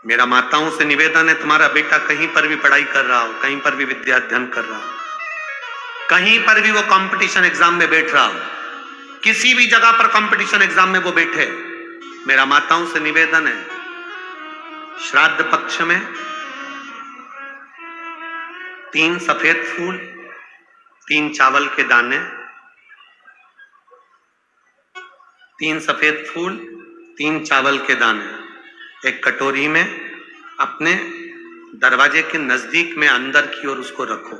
मेरा माताओं से निवेदन है, तुम्हारा बेटा कहीं पर भी पढ़ाई कर रहा हो, कहीं पर भी विद्या अध्ययन कर रहा हो, कहीं पर भी वो कंपटीशन एग्जाम में बैठ रहा हो, किसी भी जगह पर कंपटीशन एग्जाम में वो बैठे, मेरा माताओं से निवेदन है, श्राद्ध पक्ष में 3 सफेद फूल, 3 चावल के दाने, 3 सफेद फूल, 3 चावल के दाने एक कटोरी में अपने दरवाजे के नजदीक में अंदर की ओर उसको रखो।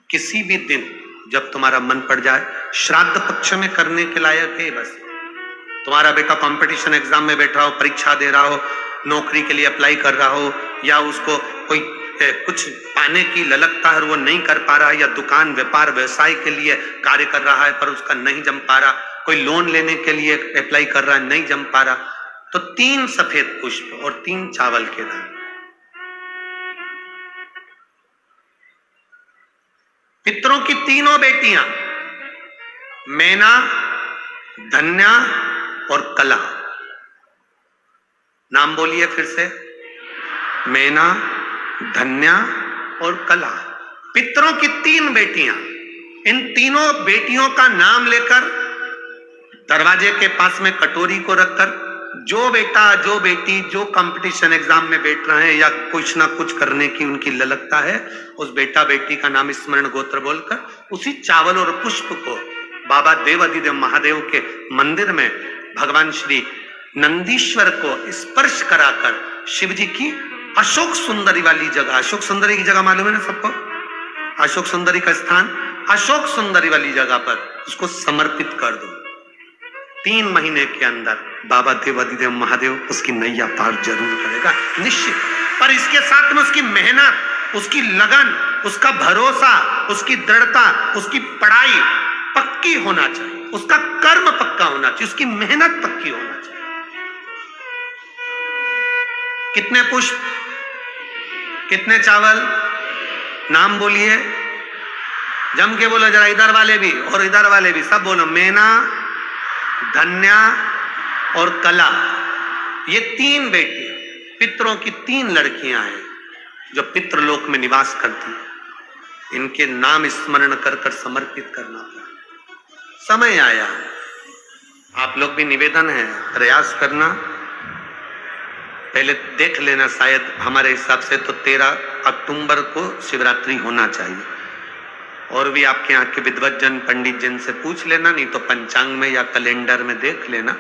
किसी भी दिन जब तुम्हारा मन पड़ जाए, श्राद्ध पक्ष में करने के लायक है। बस तुम्हारा बेटा कंपटीशन एग्जाम में बैठ रहा हो, परीक्षा दे रहा हो, नौकरी के लिए अप्लाई कर रहा हो, या उसको कोई कुछ पाने की ललकता है और वो नहीं कर पा रहा है, या दुकान व्यापार व्यवसाय के लिए कार्य कर रहा है पर उसका नहीं जम पा रहा, कोई लोन लेने के लिए अप्लाई कर रहा है, नहीं जम पा रहा, तो 3 सफेद पुष्प और 3 चावल के दाने। पितरों की तीनों बेटियां मैना, धन्या और कला, नाम बोलिए फिर से, मैना, धन्या और कला, पितरों की 3 बेटियां। इन तीनों बेटियों का नाम लेकर दरवाजे के पास में कटोरी को रखकर जो बेटा जो बेटी जो कंपटीशन एग्जाम में बैठ रहे हैं या कुछ ना कुछ करने की उनकी ललकता है, उस बेटा बेटी का नाम स्मरण गोत्र बोलकर उसी चावल और पुष्प को बाबा देवाधिदेव महादेव के मंदिर में भगवान श्री नंदीश्वर को स्पर्श कराकर शिव जी की अशोक सुंदरी वाली जगह, अशोक सुंदरी की जगह मालूम है ना सबको, अशोक सुंदरी का स्थान, अशोक सुंदरी वाली जगह पर उसको समर्पित कर दो। 3 महीने के अंदर बाबा देवाधिदेव महादेव उसकी नैया पार जरूर करेगा, निश्चित। पर इसके साथ में उसकी मेहनत, उसकी लगन, उसका भरोसा, उसकी दृढ़ता, उसकी पढ़ाई पक्की होना चाहिए, उसका कर्म पक्का होना चाहिए, उसकी मेहनत पक्की होना चाहिए। कितने पुष्प, कितने चावल, नाम बोलिए, जम के बोलो जरा, इधर वाले भी और इधर वाले भी सब बोलो, मैना, धन्या और कला। ये 3 बेटी पितरों की 3 लड़कियां हैं जो पितृलोक में निवास करती हैं। इनके नाम स्मरण कर कर समर्पित करना पड़ा। समय आया, आप लोग भी निवेदन है, प्रयास करना, पहले देख लेना, शायद हमारे हिसाब से तो 13 अक्टूबर को शिवरात्रि होना चाहिए, और भी आपके यहाँ के विद्वज्जन पंडित जन से पूछ लेना, नहीं तो पंचांग में या कैलेंडर में देख लेना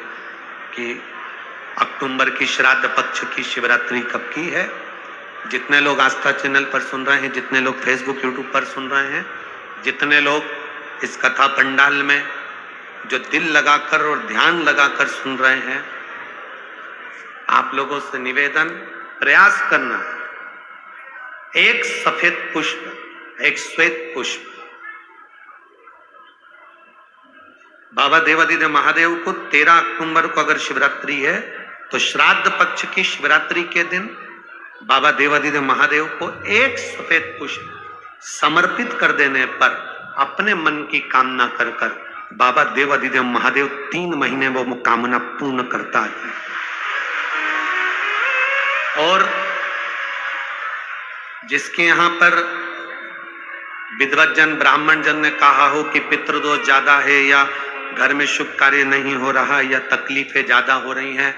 कि अक्टूबर की श्राद्ध पक्ष की शिवरात्रि कब की है। जितने लोग आस्था चैनल पर सुन रहे हैं, जितने लोग फेसबुक यूट्यूब पर सुन रहे हैं, जितने लोग इस कथा पंडाल में जो दिल लगाकर और ध्यान लगाकर सुन रहे हैं, आप लोगों से निवेदन, प्रयास करना, एक सफेद पुष्प, एक श्वेत पुष्प, बाबा देवाधिदेव महादेव को 13 अक्टूबर को अगर शिवरात्रि है तो श्राद्ध पक्ष की शिवरात्रि के दिन बाबा देवाधिदेव महादेव को एक सफेद पुष्प समर्पित कर देने पर अपने मन की कामना कर कर बाबा देवाधिदेव महादेव 3 महीने वो कामना पूर्ण करता है। और जिसके यहां पर विद्वज्जन ब्राह्मण जन ने कहा हो कि पितृदोष ज्यादा है, या घर में शुभ कार्य नहीं हो रहा, या तकलीफें ज्यादा हो रही हैं,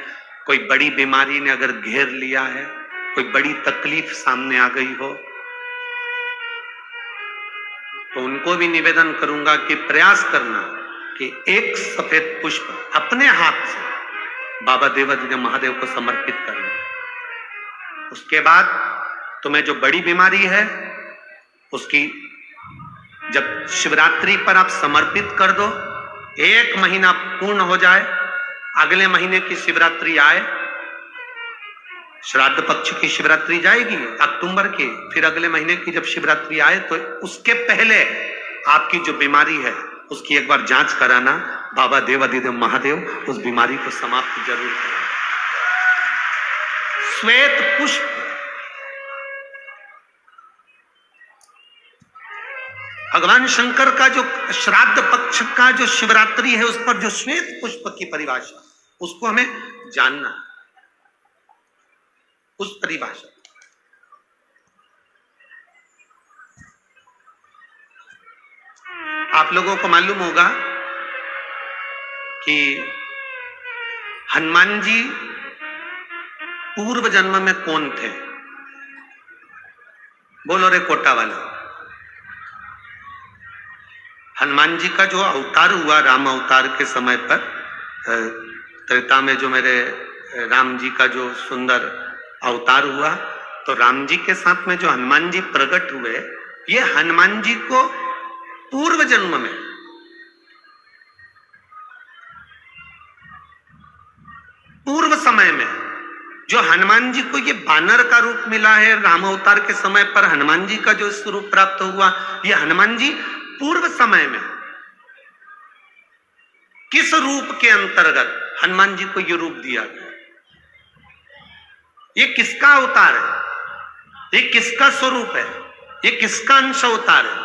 कोई बड़ी बीमारी ने अगर घेर लिया है, कोई बड़ी तकलीफ सामने आ गई हो, तो उनको भी निवेदन करूंगा कि प्रयास करना कि एक सफेद पुष्प अपने हाथ से बाबा देवाधिदेव महादेव को समर्पित करना। उसके बाद तुम्हें जो बड़ी बीमारी है उसकी जब शिवरात्रि पर आप समर्पित कर दो, 1 महीना पूर्ण हो जाए, अगले महीने की शिवरात्रि आए, श्राद्ध पक्ष की शिवरात्रि जाएगी अक्टूबर की, फिर अगले महीने की जब शिवरात्रि आए तो उसके पहले आपकी जो बीमारी है उसकी एक बार जांच कराना, बाबा देवाधिदेव महादेव उस बीमारी को समाप्त जरूर करें। श्वेत पुष्प, भगवान शंकर का जो श्राद्ध पक्ष का जो शिवरात्रि है उस पर जो श्वेत पुष्प की परिभाषा, उसको हमें जानना। उस परिभाषा। आप लोगों को मालूम होगा कि हनुमान जी पूर्व जन्म में कौन थे? बोलो रे कोटा वाला। हनुमान जी का जो अवतार हुआ राम अवतार के समय पर, त्रेता में जो मेरे राम जी का जो सुंदर अवतार हुआ, तो राम जी के साथ में जो हनुमान जी प्रकट हुए, ये हनुमान जी को पूर्व जन्म में पूर्व समय में जो हनुमान जी को ये बानर का रूप मिला है राम अवतार के समय पर, हनुमान जी का जो स्वरूप प्राप्त हुआ, ये हनुमान जी पूर्व समय में किस रूप के अंतर्गत हनुमान जी को ये रूप दिया गया? ये किसका अवतार है? ये किसका स्वरूप है? ये किसका अंश अवतार है?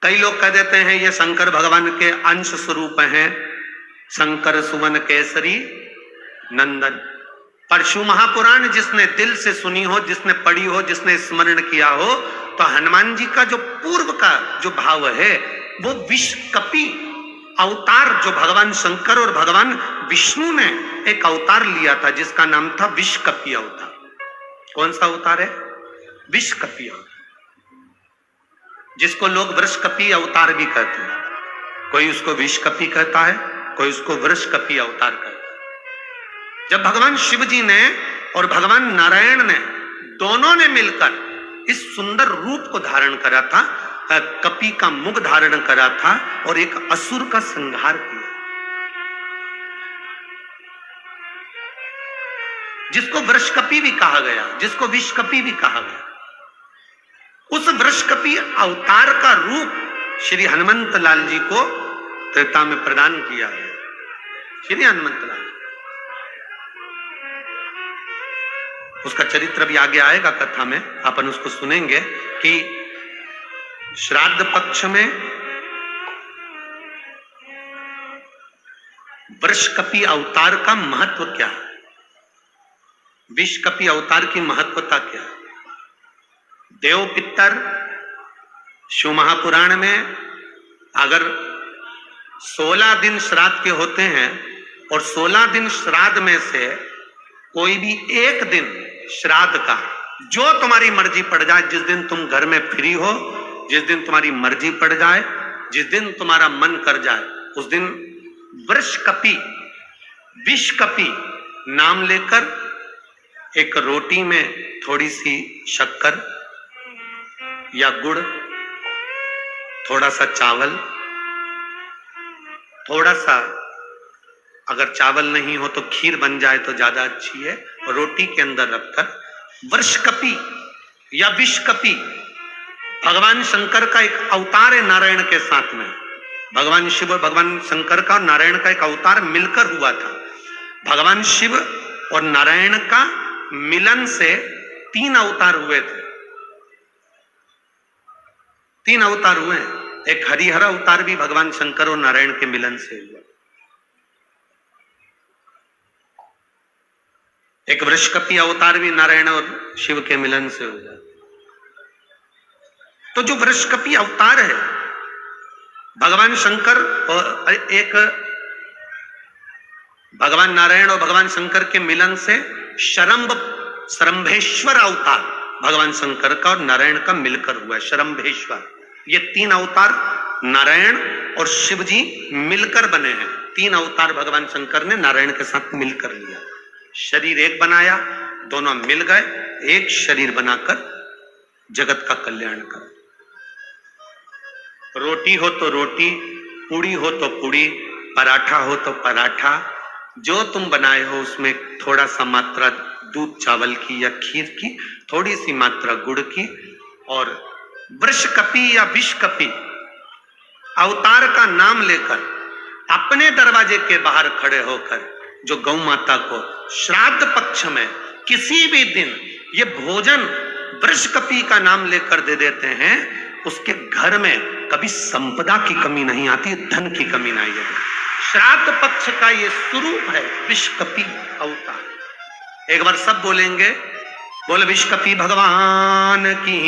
कई लोग कह देते हैं ये शंकर भगवान के अंश स्वरूप हैं, शंकर सुवन केसरी नंदन। पर शिव महापुराण जिसने दिल से सुनी हो, जिसने पढ़ी हो, जिसने स्मरण किया हो, तो हनुमान जी का जो पूर्व का जो भाव है वो विषकपी अवतार, जो भगवान शंकर और भगवान विष्णु ने एक अवतार लिया था जिसका नाम था विषकपी अवतार। कौन सा अवतार है? विषकपी अवतार, जिसको लोग वृषकपी अवतार भी कहते हैं। कोई उसको विषकपी कहता है, कोई उसको वृषकपी अवतार कहता है। जब भगवान शिव जी ने और भगवान नारायण ने दोनों ने मिलकर इस सुंदर रूप को धारण करा था, कपी का मुख धारण करा था और एक असुर का संहार किया, जिसको वृषकपी भी कहा गया, जिसको विषकपी भी कहा गया। उस वृषकपी अवतार का रूप श्री हनुमंत लाल जी को त्रेता में प्रदान किया है। श्री हनुमंत लाल, उसका चरित्र भी आगे आएगा कथा में, अपन उसको सुनेंगे कि श्राद्ध पक्ष में वृषकपी अवतार का महत्व क्या है, विषकपी अवतार की महत्वता क्या है। देव पितर शिव महापुराण में अगर 16 दिन श्राद्ध के होते हैं और 16 दिन श्राद्ध में से कोई भी एक दिन श्राद्ध का, जो तुम्हारी मर्जी पड़ जाए, जिस दिन तुम घर में फ्री हो, जिस दिन तुम्हारी मर्जी पड़ जाए, जिस दिन तुम्हारा मन कर जाए, उस दिन वृषकपी विषकपी नाम लेकर एक रोटी में थोड़ी सी शक्कर या गुड़, थोड़ा सा चावल, थोड़ा सा अगर चावल नहीं हो तो खीर बन जाए तो ज्यादा अच्छी है, और रोटी के अंदर रखकर वृषकपी या विषकपी, भगवान शंकर का एक अवतार है नारायण के साथ में। भगवान शिव और भगवान शंकर का और नारायण का एक अवतार मिलकर हुआ था। भगवान शिव और नारायण का मिलन से 3 अवतार हुए थे, 3 अवतार हुए। एक हरिहर अवतार भी भगवान शंकर और नारायण के मिलन से हुआ, एक वृषकपी अवतार भी नारायण और शिव के मिलन से हुआ। तो जो वृषकपी अवतार है भगवान शंकर और एक भगवान नारायण और भगवान शंकर के मिलन से शरंभेश्वर अवतार भगवान शंकर का और नारायण का मिलकर हुआ, शरंभेश्वर। ये 3 अवतार नारायण और शिव जी मिलकर बने हैं। 3 अवतार भगवान शंकर ने नारायण के साथ मिलकर लिया, शरीर एक बनाया, दोनों मिल गए, एक शरीर बनाकर जगत का कल्याण कर। रोटी हो तो रोटी, पूड़ी हो तो पूड़ी, पराठा हो तो पराठा, जो तुम बनाए हो उसमें थोड़ा सा मात्रा दूध चावल की या खीर की, थोड़ी सी मात्रा गुड़ की, और वृषकपी या विषकपी अवतार का नाम लेकर अपने दरवाजे के बाहर खड़े होकर जो गौ माता को श्राद्ध पक्ष में किसी भी दिन ये भोजन वृषकपी का नाम लेकर दे देते हैं, उसके घर में कभी संपदा की कमी नहीं आती, धन की कमी नहीं आती। श्राद्ध पक्ष का ये स्वरूप है विष्कपी अवतार। एक बार सब बोलेंगे, बोले विष्कपी भगवान की।